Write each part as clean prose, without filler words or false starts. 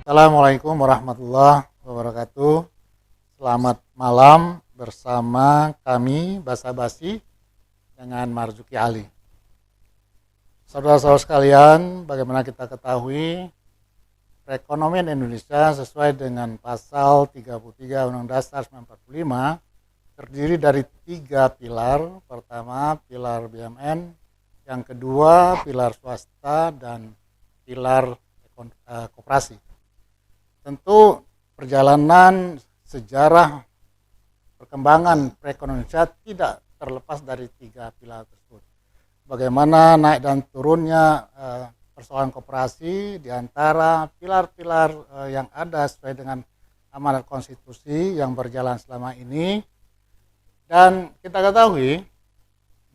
Assalamualaikum warahmatullahi wabarakatuh. Selamat malam bersama kami Basa Basi dengan Marzuki Ali. Saudara-saudara sekalian, bagaimana kita ketahui perekonomian Indonesia sesuai dengan pasal 33 Undang-Undang Dasar 1945 terdiri dari 3 pilar. Pertama, pilar BUMN, yang kedua, pilar swasta, dan pilar koperasi. Tentu perjalanan sejarah perkembangan perekonomian Indonesia tidak terlepas dari 3 pilar tersebut. Bagaimana naik dan turunnya persoalan koperasi di antara pilar-pilar yang ada sesuai dengan amanat konstitusi yang berjalan selama ini. Dan kita ketahui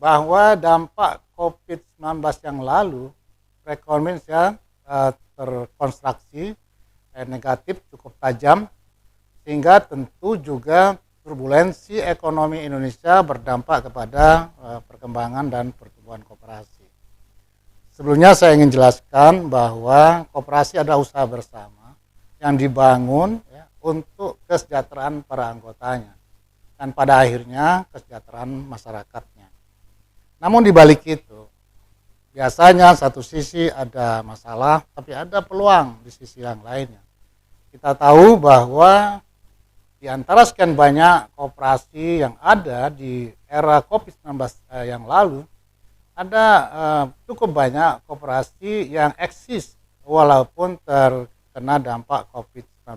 bahwa dampak COVID-19 yang lalu perekonomian Indonesia terkonstruksi negatif cukup tajam, sehingga tentu juga turbulensi ekonomi Indonesia berdampak kepada perkembangan dan pertumbuhan koperasi. Sebelumnya saya ingin jelaskan bahwa koperasi adalah usaha bersama yang dibangun untuk kesejahteraan para anggotanya dan pada akhirnya kesejahteraan masyarakatnya. Namun di balik itu, biasanya satu sisi ada masalah, tapi ada peluang di sisi yang lainnya. Kita tahu bahwa di antara sekian banyak koperasi yang ada di era COVID-19 yang lalu, ada cukup banyak koperasi yang eksis walaupun terkena dampak COVID-19.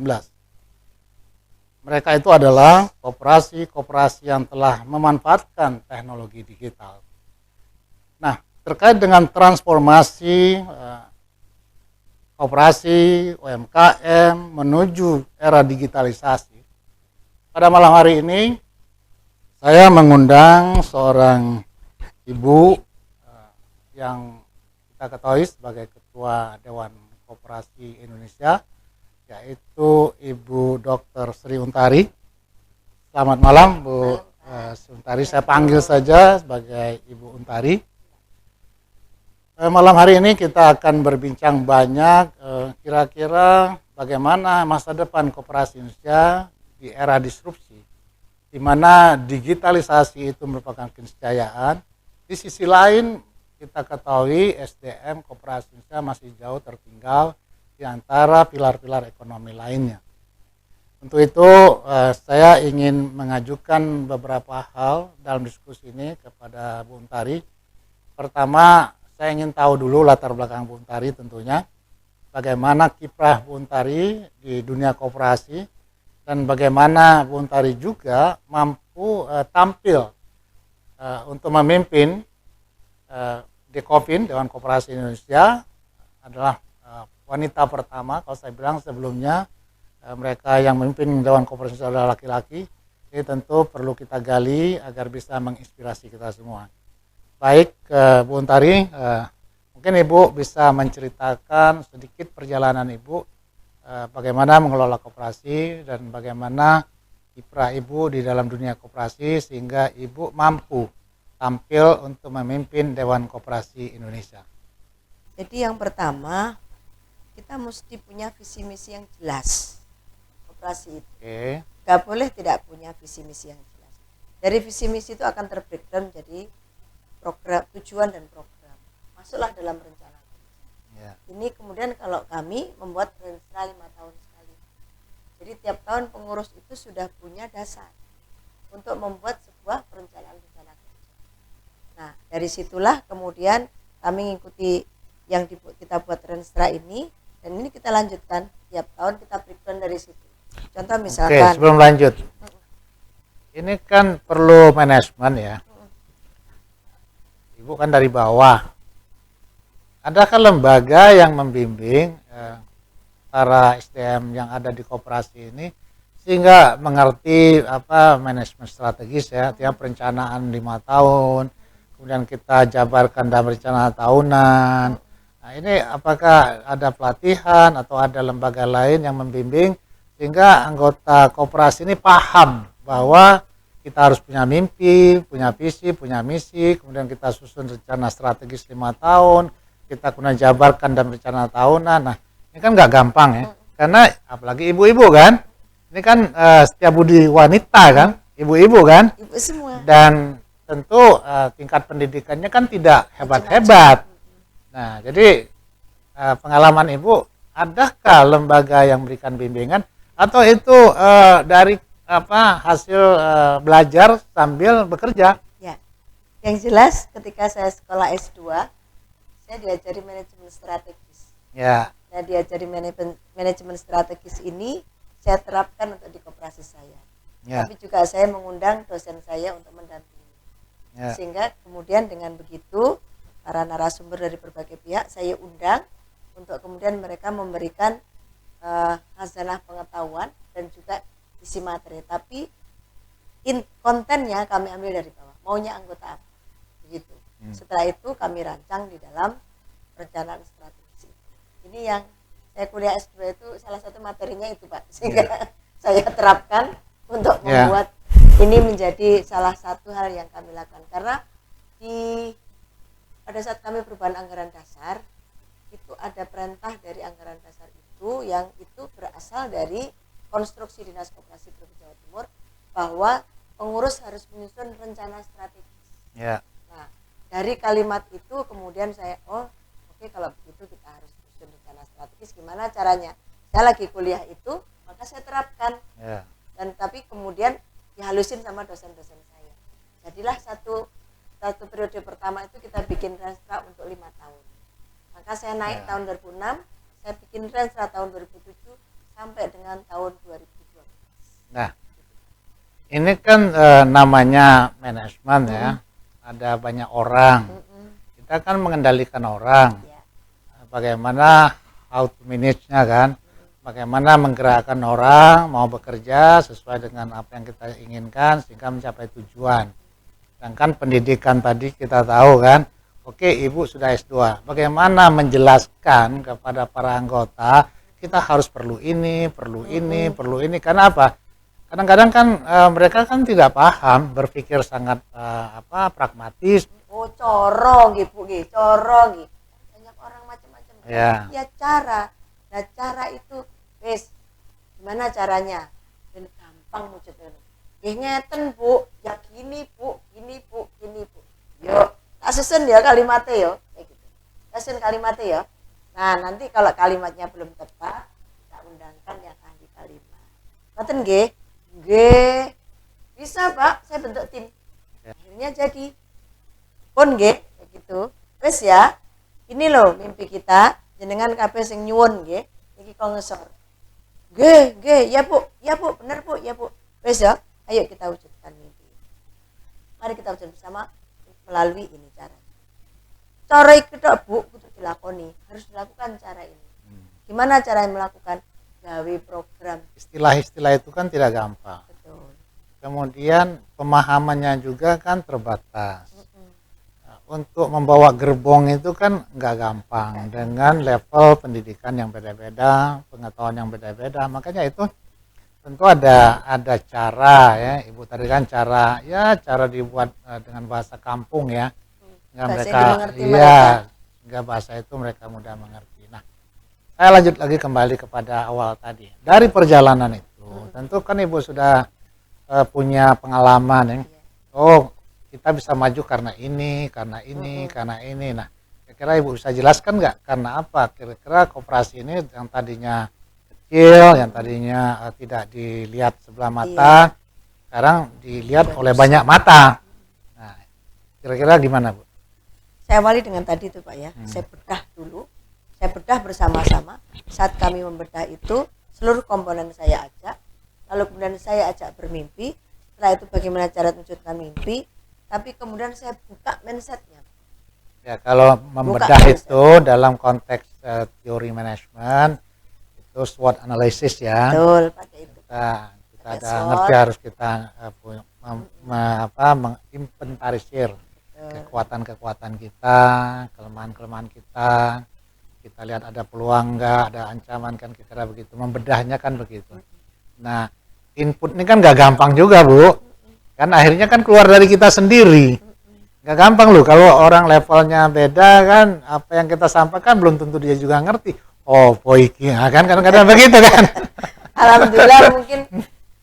Mereka itu adalah koperasi-koperasi yang telah memanfaatkan teknologi digital. Nah, terkait dengan transformasi koperasi UMKM menuju era digitalisasi, pada malam hari ini saya mengundang seorang ibu yang kita ketahui sebagai Ketua Dewan Koperasi Indonesia, yaitu Ibu Dr. Sri Untari. Selamat malam Bu Sri Untari, saya panggil saja sebagai Ibu Untari. Malam hari ini kita akan berbincang banyak kira-kira bagaimana masa depan koperasi Indonesia di era disrupsi, di mana digitalisasi itu merupakan keniscayaan. Di sisi lain kita ketahui SDM koperasi Indonesia masih jauh tertinggal di antara pilar-pilar ekonomi lainnya. Untuk itu saya ingin mengajukan beberapa hal dalam diskusi ini kepada Bu Untari. Pertama, saya ingin tahu dulu latar belakang Bu Untari tentunya, bagaimana kiprah Bu Untari di dunia koperasi, dan bagaimana Bu Untari juga mampu tampil untuk memimpin Dekopin, Dewan Koperasi Indonesia. Adalah wanita pertama, kalau saya bilang sebelumnya mereka yang memimpin Dewan Koperasi Indonesia adalah laki-laki. Ini tentu perlu kita gali agar bisa menginspirasi kita semua. Baik, Bu Untari, mungkin Ibu bisa menceritakan sedikit perjalanan Ibu, bagaimana mengelola koperasi dan bagaimana kiprah Ibu di dalam dunia koperasi sehingga Ibu mampu tampil untuk memimpin Dewan Koperasi Indonesia. Jadi yang pertama, kita mesti punya visi misi yang jelas. Koperasi itu gak boleh tidak punya visi misi yang jelas. Dari visi misi itu akan terbreakdown menjadi program, tujuan dan program. Masuklah dalam rencana. Ya. Ini kemudian kalau kami membuat rencana 5 tahun sekali. Jadi tiap tahun pengurus itu sudah punya dasar untuk membuat sebuah perencanaan rencana kerja. Nah, dari situlah kemudian kami mengikuti yang kita buat rencana ini, dan ini kita lanjutkan tiap tahun, kita breakdown dari situ. Contoh misalkan. Oke, sebelum lanjut. Ini kan perlu manajemen ya. Ibu kan dari bawah. Adakah lembaga yang membimbing para SDM yang ada di koperasi ini sehingga mengerti apa manajemen strategis ya, artinya perencanaan 5 tahun, kemudian kita jabarkan dalam rencana tahunan. Nah, ini apakah ada pelatihan atau ada lembaga lain yang membimbing sehingga anggota koperasi ini paham bahwa kita harus punya mimpi, punya visi, punya misi, kemudian kita susun rencana strategis 5 tahun, kita kemudian jabarkan dalam rencana tahunan. Nah, ini kan nggak gampang ya. karena apalagi ibu-ibu kan, ini kan setiap budi wanita kan, ibu-ibu kan, Ibu semua. dan tentu tingkat pendidikannya kan tidak hebat-hebat. Nah, jadi pengalaman ibu, adakah lembaga yang memberikan bimbingan atau itu dari hasil belajar sambil bekerja? Ya, yang jelas ketika saya sekolah S2, saya diajari manajemen strategis. Ya. Nah, diajari manajemen strategis ini saya terapkan untuk di koperasi saya. Ya. Tapi juga saya mengundang dosen saya untuk mendampingi. Ya. Sehingga kemudian dengan begitu para narasumber dari berbagai pihak saya undang untuk kemudian mereka memberikan khazanah pengetahuan dan juga isi materi. Tapi kontennya kami ambil dari bawah. Maunya anggota apa? Begitu. Setelah itu kami rancang di dalam perencanaan strategi. Ini yang saya kuliah S2 itu salah satu materinya itu Pak. Sehingga saya terapkan untuk membuat ini menjadi salah satu hal yang kami lakukan. Karena pada saat kami perubahan anggaran dasar, itu ada perintah dari anggaran dasar itu yang itu berasal dari konstruksi Dinas Koperasi Provinsi Jawa Timur bahwa pengurus harus menyusun rencana strategis. Nah, dari kalimat itu kemudian saya oke, kalau begitu kita harus menyusun rencana strategis. Gimana caranya? Saya lagi kuliah itu, maka saya terapkan. Dan tapi kemudian dihalusin sama dosen-dosen saya. Jadilah satu periode pertama itu kita bikin renstra untuk 5 tahun. Maka saya naik tahun 2006, saya bikin renstra tahun 2007 sampai dengan tahun 2012. Nah, ini kan namanya manajemen ya, ada banyak orang. Kita kan mengendalikan orang. Bagaimana how to manage-nya kan, bagaimana menggerakkan orang mau bekerja sesuai dengan apa yang kita inginkan sehingga mencapai tujuan. Sedangkan pendidikan tadi kita tahu kan, oke, ibu sudah S2, bagaimana menjelaskan kepada para anggota kita harus perlu ini, perlu ini, karena apa? Kadang-kadang kan mereka kan tidak paham, berpikir sangat pragmatis. Corong gitu, corong gitu. Banyak orang macam-macam. Ya cara. Nah, cara itu gimana caranya? Dan gampang wujudnya. Ngeten Bu, ya gini Bu. Yo, tak susun ya kalimatnya yo, kayak gitu. Susun kalimatnya ya. Nah, nanti kalau kalimatnya belum tepat, kita undangkan yang ahli kalimat. Ngoten nggih? Nggih. Bisa, Pak, saya bentuk tim. Akhirnya jadi. Pun nggih, kayak gitu. Wes ya. Ini loh mimpi kita, jenengan kabeh sing nyuwun nggih, iki kok ngesor. Nggih, ya Bu, bener Bu, ya Bu. Wes ya, ayo kita wujudkan mimpi. Mari kita wujudkan bersama melalui ini cara. Cara itu Bu, kudu dilakoni, harus dilakukan cara ini. Gimana cara yang melakukan? Gawe program. Istilah-istilah itu kan tidak gampang. Betul. Kemudian pemahamannya juga kan terbatas. Untuk membawa gerbong itu kan nggak gampang dengan level pendidikan yang beda-beda, pengetahuan yang beda-beda. Makanya itu tentu ada cara ya. Ibu tadi kan cara dibuat dengan bahasa kampung ya. Sehingga bahasa itu mereka mudah mengerti. Nah, saya lanjut lagi kembali kepada awal tadi. Dari perjalanan itu, tentu kan Ibu sudah punya pengalaman ya. Kita bisa maju karena ini. Nah, kira-kira Ibu bisa jelaskan nggak karena apa? Kira-kira koperasi ini yang tadinya kecil, yang tadinya tidak dilihat sebelah mata, sekarang dilihat oleh banyak mata. Nah, kira-kira gimana Bu? Saya awali dengan tadi itu Pak ya, saya bedah dulu, saya bedah bersama-sama. Saat kami membedah itu, seluruh komponen saya ajak, lalu kemudian saya ajak bermimpi. Setelah itu bagaimana cara mewujudkan mimpi, tapi kemudian saya buka mindsetnya. Ya, kalau membedah itu dalam konteks teori manajemen itu SWOT analysis ya. Betul, pakai itu. Kita ada ngerti harus kita menginventarisir kekuatan-kekuatan kita, kelemahan-kelemahan kita. Kita lihat ada peluang enggak, ada ancaman kan, kira-kira begitu. Membedahnya kan begitu. Nah, input ini kan nggak gampang juga Bu. Kan akhirnya kan keluar dari kita sendiri. Gak gampang loh kalau orang levelnya beda kan, apa yang kita sampaikan belum tentu dia juga ngerti. Oh, poiki, kan kadang-kadang begitu kan. Alhamdulillah mungkin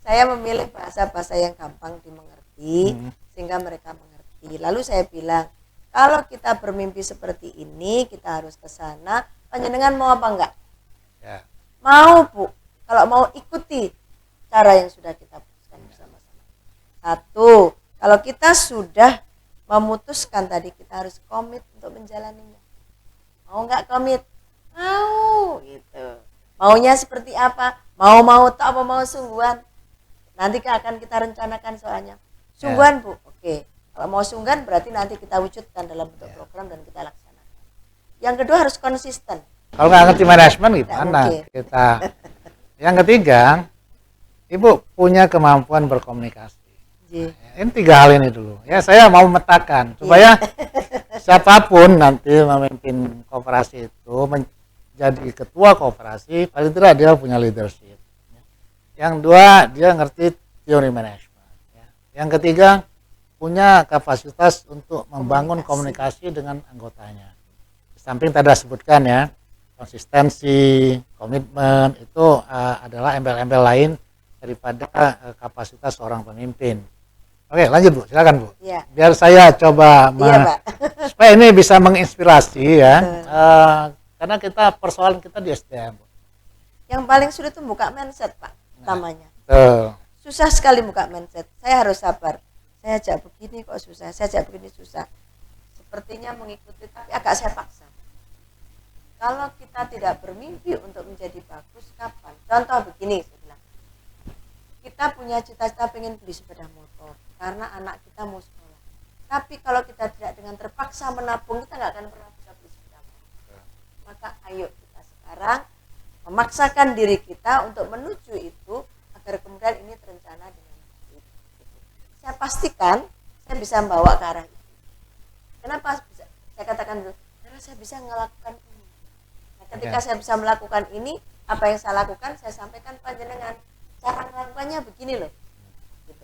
saya memilih bahasa-bahasa yang gampang dimengerti sehingga mereka mengerti. Lalu saya bilang, kalau kita bermimpi seperti ini, kita harus ke sana. Panjenengan mau apa enggak? Ya. Mau, Bu. Kalau mau ikuti cara yang sudah kita putuskan bersama-sama. Satu, kalau kita sudah memutuskan tadi, kita harus komit untuk menjalaninya. Mau enggak komit? Mau, gitu. Maunya seperti apa? Mau tak apa mau sungguhan? Nanti akan kita rencanakan soalnya. Sungguhan, Bu. Oke. Kalau mau sungguhan berarti nanti kita wujudkan dalam bentuk program dan kita laksanakan. Yang kedua harus konsisten. Kalau nggak ngerti manajemen gimana kita? Yang ketiga, Ibu punya kemampuan berkomunikasi. Ini 3 hal ini dulu. Ya, saya mau memetakan supaya siapapun nanti memimpin koperasi itu menjadi ketua koperasi, paling tidak dia punya leadership. Yang dua, dia ngerti teori manajemen. Yang ketiga, punya kapasitas untuk membangun komunikasi dengan anggotanya. Di samping tadi sebutkan ya, konsistensi, komitmen itu adalah embel-embel lain daripada kapasitas seorang pemimpin. Oke, lanjut Bu, silakan Bu. Ya. Biar saya coba Pak. supaya ini bisa menginspirasi ya. Karena kita persoalan kita di SDM. Yang paling sulit itu buka mindset, Pak, utamanya. Susah sekali buka mindset. Saya harus sabar. Saya ajak begini kok susah, saya ajak begini susah. Sepertinya mengikuti tapi agak saya paksa. Kalau kita tidak bermimpi untuk menjadi bagus, kapan? Contoh begini, saya bilang. Kita punya cita-cita pengen beli sepeda motor karena anak kita mau sekolah. Tapi kalau kita tidak dengan terpaksa menabung, kita nggak akan pernah bisa beli sepeda motor. Maka ayo kita sekarang memaksakan diri kita untuk menuju itu agar kemudian ini terencana dengan baik. Saya pastikan saya bisa membawa ke arah itu. Kenapa bisa? Saya katakan dulu, karena saya bisa melakukan ini. Nah, ketika saya bisa melakukan ini, apa yang saya lakukan, saya sampaikan panjenengan. Cara melakukannya begini loh, gitu.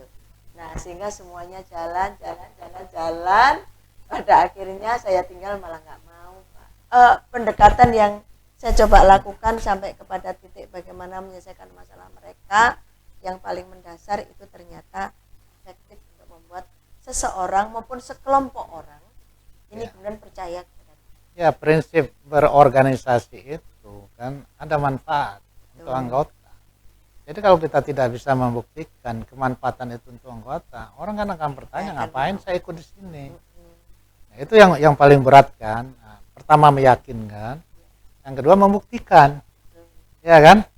Nah, sehingga semuanya jalan. Pada akhirnya saya tinggal malah nggak mau, Pak. Pendekatan yang saya coba lakukan sampai kepada titik bagaimana menyelesaikan masalah mereka yang paling mendasar itu ternyata efektif untuk membuat seseorang maupun sekelompok orang ini kemudian percaya kepada. Ya, prinsip berorganisasi itu kan ada manfaat untuk anggota. Jadi kalau kita tidak bisa membuktikan kemanfaatan itu untuk anggota, orang kan akan bertanya ngapain saya ikut di sini. Nah, itu yang paling berat kan. Nah, pertama meyakinkan, yang kedua membuktikan, ya kan?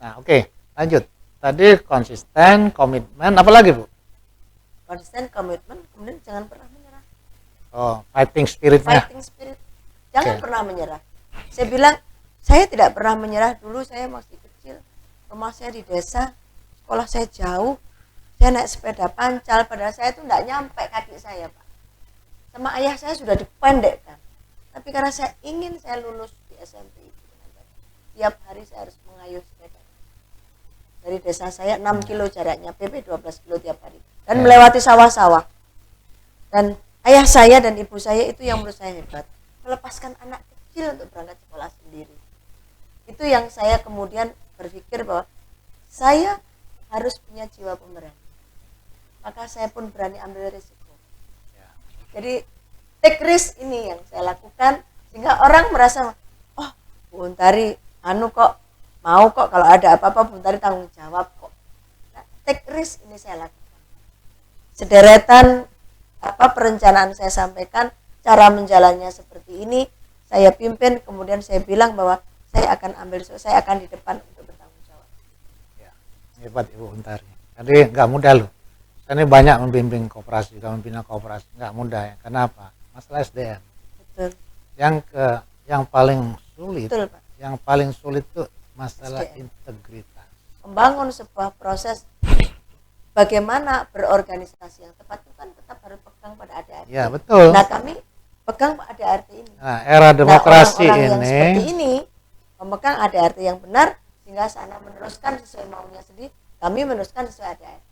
Nah, oke, lanjut. Tadi konsisten, komitmen, apa lagi Bu? Konsisten, komitmen, kemudian jangan pernah menyerah. Oh, fighting spiritnya. Fighting spirit, jangan pernah menyerah. Saya bilang, saya tidak pernah menyerah dulu. Saya masih kecil. Rumah saya di desa, sekolah saya jauh, saya naik sepeda pancal, padahal saya itu tidak nyampe kaki saya, Pak. Sama ayah saya sudah dipendekkan. Tapi karena saya ingin saya lulus di SMP itu, tiap hari saya harus mengayuh sepeda. Dari desa saya 6 kilo jaraknya, PP 12 kilo tiap hari. Dan melewati sawah-sawah. Dan ayah saya dan ibu saya itu yang menurut saya hebat. Melepaskan anak kecil untuk berangkat sekolah sendiri. Itu yang saya kemudian berpikir bahwa saya harus punya jiwa pemberani. Maka saya pun berani ambil risiko. Jadi take risk ini yang saya lakukan sehingga orang merasa, oh Bu Untari kok mau kok kalau ada apa-apa Bu Untari tanggung jawab kok. Nah, take risk ini saya lakukan. Sederetan perencanaan saya sampaikan, cara menjalannya seperti ini, saya pimpin, kemudian saya bilang bahwa saya akan di depan untuk bertanggung jawab. Ya, hebat Ibu Untari. Jadi nggak mudah loh. Ini banyak membimbing koperasi, kalau membina koperasi nggak mudah ya. Kenapa? Masalah SDM. Betul. Yang paling sulit. Betul, Pak. Yang paling sulit itu masalah SDM. Integritas. Membangun sebuah proses bagaimana berorganisasi yang tepat itu kan tetap harus pegang pada ADART. Ya betul. Nah kami pegang pada ADART ini. Nah era demokrasi orang yang ini. Seperti ini memegang ADART yang benar sehingga sana meneruskan sesuai maunya sendiri, kami meneruskan sesuai ADART.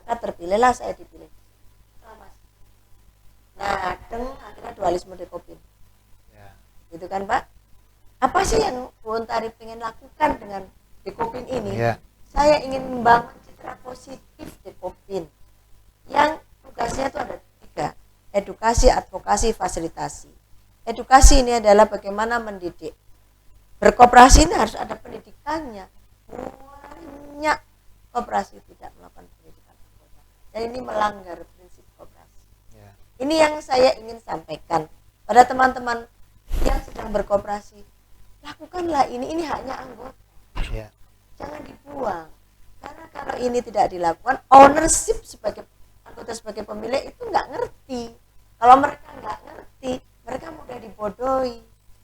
Maka terpilihlah saya dipilih. Nah, akhirnya dualisme dekopin. Ya. Gitu kan Pak? Apa sih yang Bu Untari pengen lakukan dengan Dekopin ini? Yeah. Saya ingin membangun citra positif Dekopin yang tugasnya itu ada 3: edukasi, advokasi, fasilitasi. Edukasi ini adalah bagaimana mendidik. Berkoperasi ini harus ada pendidikannya. Banyak koperasi tidak melakukan pendidikan, dan ini melanggar prinsip koperasi. Yeah. Ini yang saya ingin sampaikan pada teman-teman yang sedang berkoperasi. Lakukanlah ini haknya anggota. Yeah. Jangan dibuang. Karena kalau ini tidak dilakukan, ownership sebagai anggota, sebagai pemilik itu nggak ngerti. Kalau mereka nggak ngerti, mereka mudah dibodohi.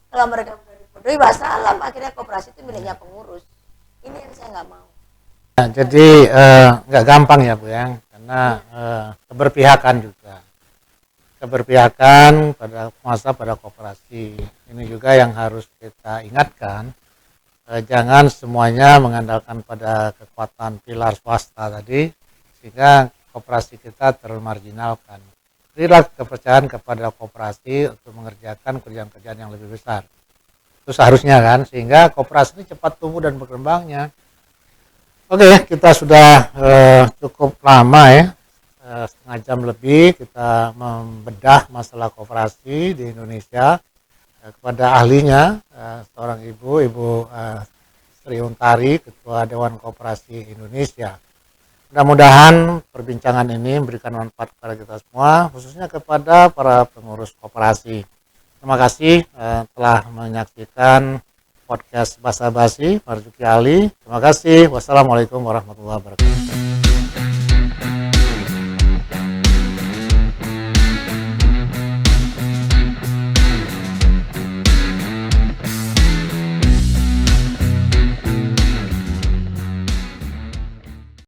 Kalau mereka mudah dibodohi, wassalam, akhirnya koperasi itu miliknya pengurus. Ini yang saya nggak mau. Nah, jadi nggak gampang ya Bu ya, karena keberpihakan juga. Keberpihakan pada penguasa, pada koperasi. Ini juga yang harus kita ingatkan. Jangan semuanya mengandalkan pada kekuatan pilar swasta tadi, sehingga koperasi kita termarginalkan. Berilah kepercayaan kepada koperasi untuk mengerjakan kerjaan-kerjaan yang lebih besar. Itu seharusnya kan, sehingga koperasi ini cepat tumbuh dan berkembangnya. Oke, kita sudah cukup lama ya. Setengah jam lebih kita membedah masalah koperasi di Indonesia kepada ahlinya, seorang Ibu Sri Untari, Ketua Dewan Koperasi Indonesia. Mudah-mudahan perbincangan ini memberikan manfaat kepada kita semua, khususnya kepada para pengurus koperasi. Terima kasih telah menyaksikan podcast Basa Basi Marzuki Ali. Terima kasih. Wassalamualaikum warahmatullahi wabarakatuh.